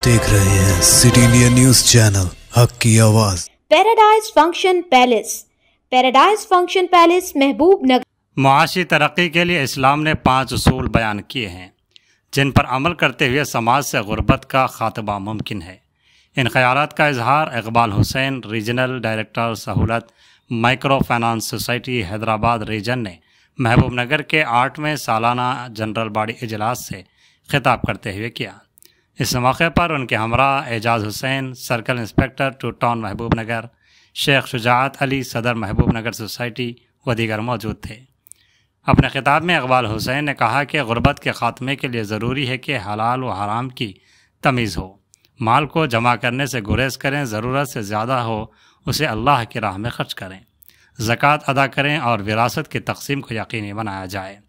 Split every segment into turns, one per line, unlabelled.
देख रहे हैं सिटी इंडिया न्यूज चैनल, हक की आवाज।
पैराडाइज फंक्शन पैलेस महबूब नगर।
मुआशी तरक्की के लिए इस्लाम ने 5 उसूल बयान किए हैं जिन पर अमल करते हुए समाज से गुर्बत का खात्मा मुमकिन है। इन ख्यालात का इजहार Iqbal Hussain, regional director Sahulat, micro finance society Hyderabad region ने महबूब नगर के 8वें सालाना जनरल बॉडी इजलास से खिताब करते हुए किया। इस मौके पर उनके हमरा Ejaz Hussain, circle inspector two town Mahabubnagar, Sheikh शुजाअत Ali, सदर महबूब नगर सोसाइटी व दीगर मौजूद थे। अपने खिताब में इकबाल हुसैन ने कहा कि गुर्बत के ख़ात्मे के लिए ज़रूरी है कि हलाल व हराम की तमीज़ हो, माल को जमा करने से गुरेज करें, ज़रूरत से ज़्यादा हो उसे अल्लाह की राह में खर्च करें, ज़कात अदा करें और विरासत की तकसीम को यकीनी बनाया जाए।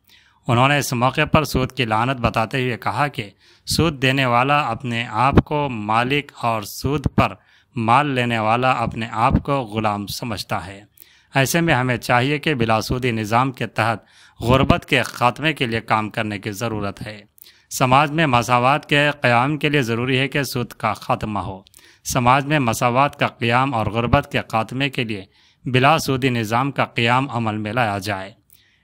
उन्होंने इस मौके पर सूद की लानत बताते हुए कहा कि सूद देने वाला अपने आप को मालिक और सूद पर माल लेने वाला अपने आप को ग़ुलाम समझता है। ऐसे में हमें चाहिए कि बिलासूदी निज़ाम के तहत गुर्बत के ख़ात्मे के लिए काम करने की ज़रूरत है। समाज में मसावात के क़याम के लिए ज़रूरी है कि सूद का ख़ात्मा हो। समाज में मसावात का क़याम और गुर्बत के ख़ात्मे के लिए बिलासूदी निज़ाम का क़याम अमल में लाया जाए।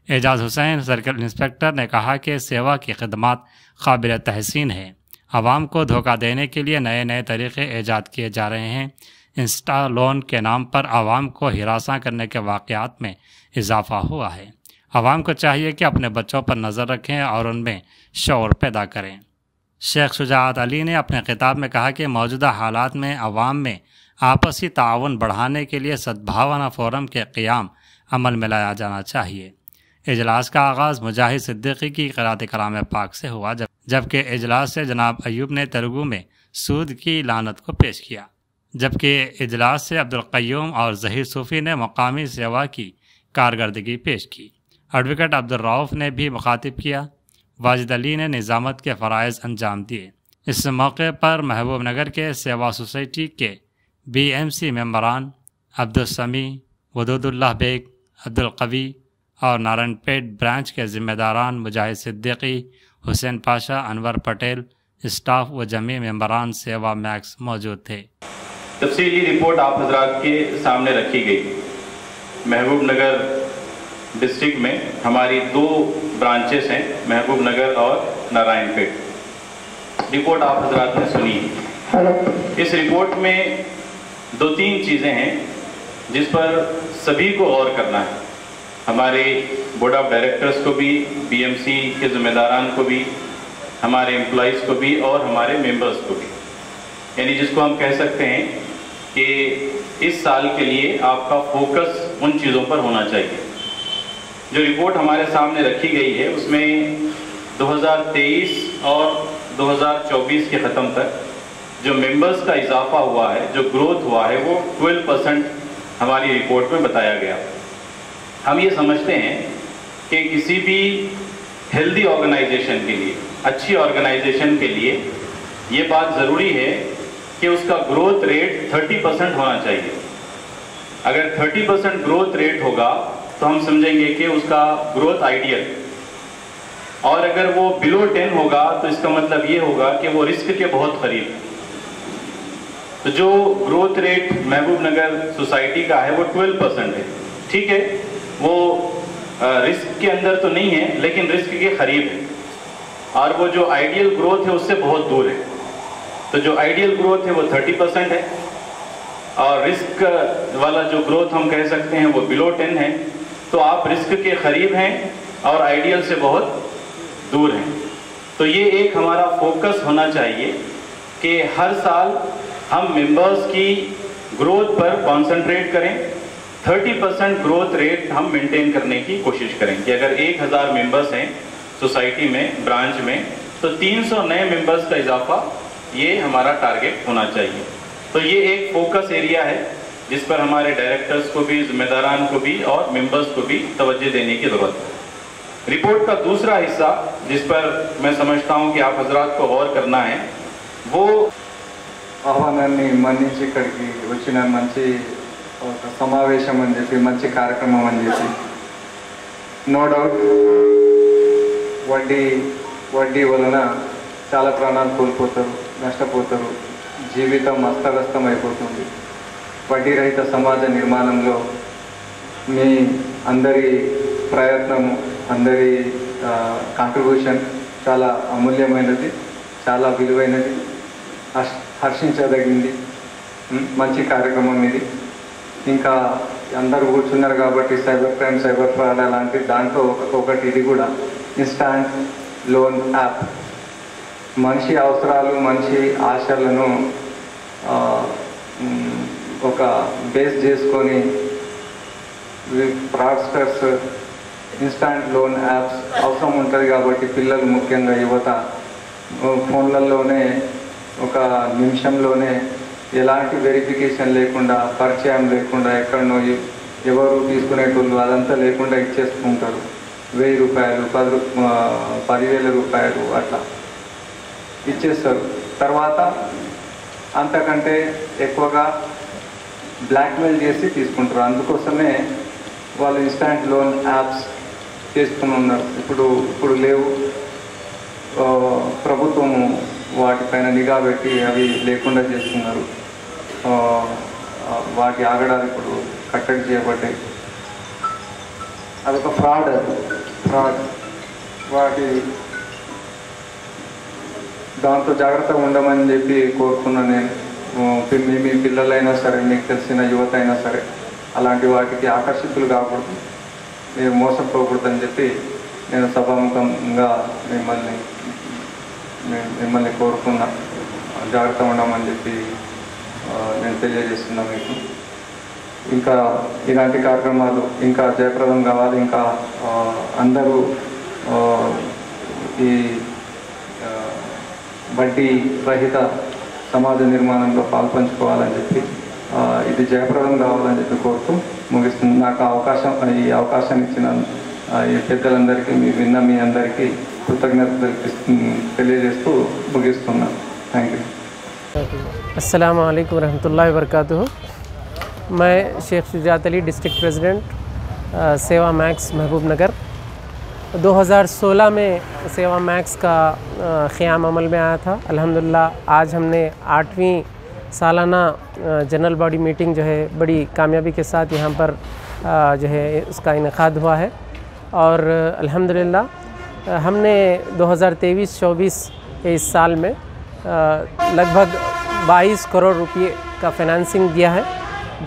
एजाज हुसैन सर्कल इंस्पेक्टर ने कहा कि सेवा की खिदमत काबिल तहसीन है। आवाम को धोखा देने के लिए नए नए तरीक़े ईजाद किए जा रहे हैं। इंस्टा लोन के नाम पर आवाम को हिरासा करने के वाक़यात में इजाफ़ा हुआ है। आवाम को चाहिए कि अपने बच्चों पर नज़र रखें और उनमें शऊर पैदा करें। शेख शुजाअत अली ने अपने खिताब में कहा कि मौजूदा हालात में आवाम में आपसी ताउन बढ़ाने के लिए सद्भावना फोरम के क़याम अमल में लाया जाना चाहिए। इजलास का आगाज़ मुजाहिद सिद्दीकी की क़िरात कलाम पाक से हुआ, जबकि इजलास से जनाब अयूब ने तेलुगु में सूद की लानत को पेश किया, जबकि इजलास से अब्दुल क़य्यूम और ज़हीर सूफ़ी ने मकामी सेवा की कारकर्दगी पेश की। एडवोकेट अब्दुल रऊफ़ ने भी मुखातिब किया। वाजिद अली ने निज़ामत के फ़राइज़ अंजाम दिए। इस मौके पर महबूब नगर के सेवा सोसाइटी के BMC मेंबरान अब्दुल समी, वदूदुल्लाह बेग, अब्दुल कवी और नारायणपेट ब्रांच के ज़िम्मेदारान मुजाहिद सिद्दीकी, हुसैन पाशा, अनवर पटेल, स्टाफ व जमी मेंबरान सेवा मैक्स मौजूद थे।
तफसीली रिपोर्ट आप हजरात के सामने रखी गई। महबूब नगर डिस्ट्रिक्ट में हमारी 2 ब्रांचेस हैं, महबूब नगर और नारायणपेट। रिपोर्ट आप हजरात ने सुनी। इस रिपोर्ट में 2-3 चीज़ें हैं जिस पर सभी को गौर करना है। हमारे बोर्ड ऑफ डायरेक्टर्स को भी, BMC के ज़िम्मेदारान को भी, हमारे एम्प्लॉइज़ को भी और हमारे मेंबर्स को भी। यानी जिसको हम कह सकते हैं कि इस साल के लिए आपका फोकस उन चीज़ों पर होना चाहिए। जो रिपोर्ट हमारे सामने रखी गई है उसमें 2023 और 2024 के ख़त्म तक जो मेंबर्स का इजाफा हुआ है, जो ग्रोथ हुआ है, वो 12% हमारी रिपोर्ट में बताया गया। हम ये समझते हैं कि किसी भी हेल्दी ऑर्गेनाइजेशन के लिए, अच्छी ऑर्गेनाइजेशन के लिए ये बात ज़रूरी है कि उसका ग्रोथ रेट 30% होना चाहिए। अगर 30% ग्रोथ रेट होगा तो हम समझेंगे कि उसका ग्रोथ आइडियल, और अगर वो बिलो 10 होगा तो इसका मतलब ये होगा कि वो रिस्क के बहुत करीब है। तो जो ग्रोथ रेट महबूब नगर सोसाइटी का है वो 12% है। ठीक है, वो रिस्क के अंदर तो नहीं है लेकिन रिस्क के करीब है, और वो जो आइडियल ग्रोथ है उससे बहुत दूर है। तो जो आइडियल ग्रोथ है वो 30% है और रिस्क वाला जो ग्रोथ हम कह सकते हैं वो बिलो 10 है। तो आप रिस्क के करीब हैं और आइडियल से बहुत दूर हैं। तो ये एक हमारा फोकस होना चाहिए कि हर साल हम मेंबर्स की ग्रोथ पर कॉन्सेंट्रेट करें। 30% ग्रोथ रेट हम मेंटेन करने की कोशिश करें कि अगर 1000 मेंबर्स हैं सोसाइटी में, ब्रांच में, तो 300 नए मेंबर्स का इजाफा ये हमारा टारगेट होना चाहिए। तो ये एक फोकस एरिया है जिस पर हमारे डायरेक्टर्स को भी, ज़िम्मेदारान को भी और मेंबर्स को भी तवज्जो देने की ज़रूरत है। रिपोर्ट का दूसरा हिस्सा जिस पर मैं समझता हूँ कि आप हजरात को गौर करना है, वो
ఆహ్వానాన్ని మన్నించి ఇక్కడికి వచ్చిన మంచి ఒక సమావేశం అని చెప్పి, మంచి కార్యక్రమం అని చెప్పి, నో డౌట్ వడ్డీ వలన చాలా ప్రాణాలు కోల్పోతారు, నష్టపోతారు, జీవితం అస్తవ్యస్తం అయిపోతుంది. వడ్డీ రహిత సమాజ నిర్మాణంలో మీ అందరి ప్రయత్నము, అందరి కాంట్రిబ్యూషన్ చాలా అమూల్యమైనది, చాలా విలువైనది, హర్షించదగింది. మంచి కార్యక్రమం ఇది. ఇంకా అందరూ కూర్చున్నారు కాబట్టి సైబర్ క్రైమ్, సైబర్ ఫ్రాడ్ అలాంటి దాంట్లో ఒకటి ఇది కూడా ఇన్స్టాంట్ లోన్ యాప్. మనిషి అవసరాలు, మనిషి ఆశలను ఒక బేస్ చేసుకొని ఫ్రాడ్స్టర్స్ ఇన్స్టాంట్ లోన్ యాప్స్ అవసరం ఉంటుంది కాబట్టి పిల్లలు, ముఖ్యంగా యువత, ఫోన్లలోనే ఒక నిమిషంలోనే ఎలాంటి వెరిఫికేషన్ లేకుండా, పరిచయం లేకుండా, ఎక్కడనో ఎవరు తీసుకునేటోళ్ళు అదంతా లేకుండా ఇచ్చేసుకుంటారు. 1000 రూపాయలు, 10,000 రూపాయలు అట్లా ఇచ్చేస్తారు. తర్వాత అంతకంటే ఎక్కువగా బ్లాక్మెయిల్ చేసి తీసుకుంటారు. అందుకోసమే వాళ్ళు ఇన్స్టాంట్ లోన్ యాప్స్ చేసుకుని ఉన్నారు. ఇప్పుడు లేవు. ప్రభుత్వము వాటిపైన నిఘా పెట్టి అవి లేకుండా చేస్తున్నారు. వాటి ఆగడాలు ఇప్పుడు కట్టడి చేయబడ్డాయి. అదొక ఫ్రాడ్. వాటి దాంతో జాగ్రత్తగా ఉండమని చెప్పి కోరుకున్నాను నేను. మీ పిల్లలైనా సరే, మీకు తెలిసిన యువత అయినా సరే అలాంటి వాటికి ఆకర్షితులు కాకూడదు, మీరు మోసపోకూడదని చెప్పి నేను సభాముఖంగా మిమ్మల్ని కోరుకున్నా. జాగ్రత్తగా ఉండమని చెప్పి నేను తెలియజేస్తున్నా మీకు. ఇంకా ఇలాంటి కార్యక్రమాలు ఇంకా జయప్రదం కావాలి. ఇంకా అందరూ ఈ వడ్డీ రహిత సమాజ నిర్మాణంలో పాల్పంచుకోవాలని చెప్పి, ఇది జయప్రదం కావాలని చెప్పి కోరుతూ ముగిస్తుంది. నాకు ఈ అవకాశాన్ని ఇచ్చిన ఈ పెద్దలందరికీ, మీ అందరికీ కృతజ్ఞతలు తెలియజేస్తూ ముగిస్తున్నాను. Thank you.
अस्सलाम वालेकुम रहमतुल्लाहि व बरकातुहू। मैं शेख शुजात अली, डिस्ट्रिक्ट प्रेसिडेंट सेवा मैक्स महबूब नगर। 2016 में सेवा मैक्स का क़याम अमल में आया था। अल्हम्दुलिल्लाह आज हमने 8वीं सालाना जनरल बॉडी मीटिंग जो है बड़ी कामयाबी के साथ यहाँ पर जो है उसका इनेकाद हुआ है। और अल्हम्दुलिल्लाह हमने 2023-24 के इस साल में लगभग 22 करोड़ रुपये का फाइनेंसिंग दिया है,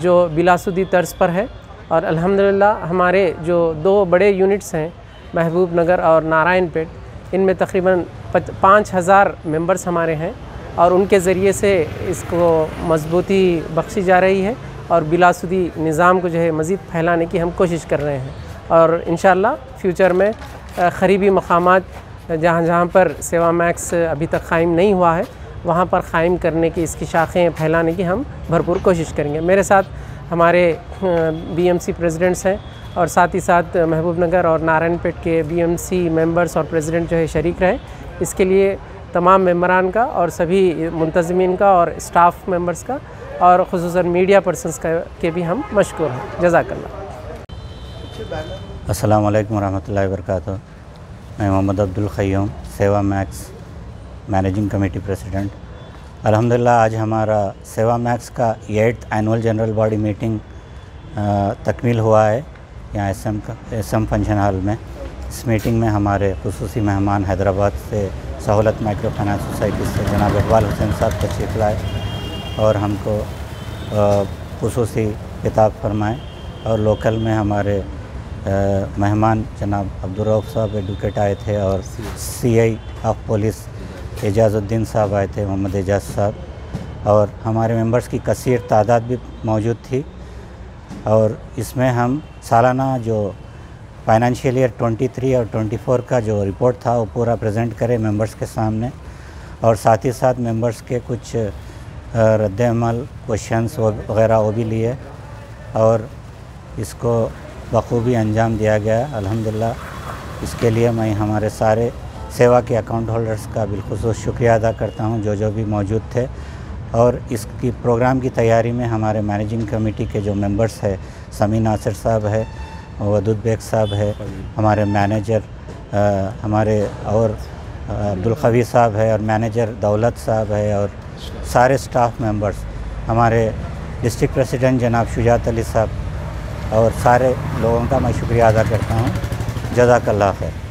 जो बिलासुदी तर्ज पर है। और अल्हम्दुलिल्लाह हमारे जो 2 बड़े यूनिट्स हैं, महबूब नगर और नारायणपेट, इनमें तकरीबन 5000 मेंबर्स हमारे हैं और उनके ज़रिए से इसको मजबूती बख्शी जा रही है और बिलासुदी निज़ाम को जो है मज़ीद फैलाने की हम कोशिश कर रहे हैं। और इंशाअल्लाह फ्यूचर में क़रीबी मकामात जहाँ पर सेवा मैक्स अभी तक क़ायम नहीं हुआ है, वहाँ पर क़ायम करने की, इसकी शाखें फैलाने की हम भरपूर कोशिश करेंगे। मेरे साथ हमारे BMC प्रेसिडेंट्स हैं और साथ ही साथ महबूब नगर और नारायणपेट के BMC मेंबर्स और प्रेसिडेंट जो है शरीक रहे। इसके लिए तमाम मेंबरान का और सभी मुंतज़मीन का और स्टाफ मेंबर्स का और ख़ुसूसन मीडिया पर्सनस का के भी हम मशकूर हैं। जज़ाकल्लाह।
अस्सलाम वालेकुम रहमतुल्लाहि व बरकातुहू। मैं मोहम्मद अब्दुल क़य्यूम, सेवा मैक्स मैनेजिंग कमेटी प्रेसिडेंट। अल्हम्दुलिल्लाह आज हमारा सेवा मैक्स का 8th annual general body meeting तकमील हुआ है यहाँ SM फंक्शन हॉल में। इस मीटिंग में हमारे खुसूसी मेहमान हैदराबाद से सहूलत माइक्रो फाइनेंस सोसाइटी से जनाब इकबाल हुसैन साहब तशरीफ़ लाए और हमको खुसूसी खिताब फरमाए। और लोकल में हमारे मेहमान जनाब अब्दुर्रऊफ़ साहब एडवोकेट आए थे और CI ऑफ पुलिस एजाज़ुद्दीन साहब आए थे, मोहम्मद एजाज साहब। और हमारे मेंबर्स की कसीर तादाद भी मौजूद थी। और इसमें हम सालाना जो फाइनेंशियल ईयर 23 और 24 का जो रिपोर्ट था वो पूरा प्रेजेंट करें मेंबर्स के सामने। और साथ ही साथ मेंबर्स के कुछ रद्द-ए-अमल क्वेश्चंस वगैरह वो भी लिए और इसको बखूबी अंजाम दिया गया। अल्हम्दुलिल्लाह इसके लिए मैं हमारे सारे सेवा के अकाउंट होल्डर्स का बिलखुसूस शुक्रिया अदा करता हूं जो भी मौजूद थे। और इसकी प्रोग्राम की तैयारी में हमारे मैनेजिंग कमेटी के जो मेंबर्स है, समी नासिर साहब है, वदूद बेग साहब है, हमारे मैनेजर, हमारे और अब्दुल खवी साहब है और मैनेजर दौलत साहब है और सारे स्टाफ मेंबर्स, हमारे डिस्ट्रिक्ट प्रेसिडेंट जनाब शुजात अली साहब और सारे लोगों का मैं शुक्रिया अदा करता हूँ। जज़ाकल्लाह खैर।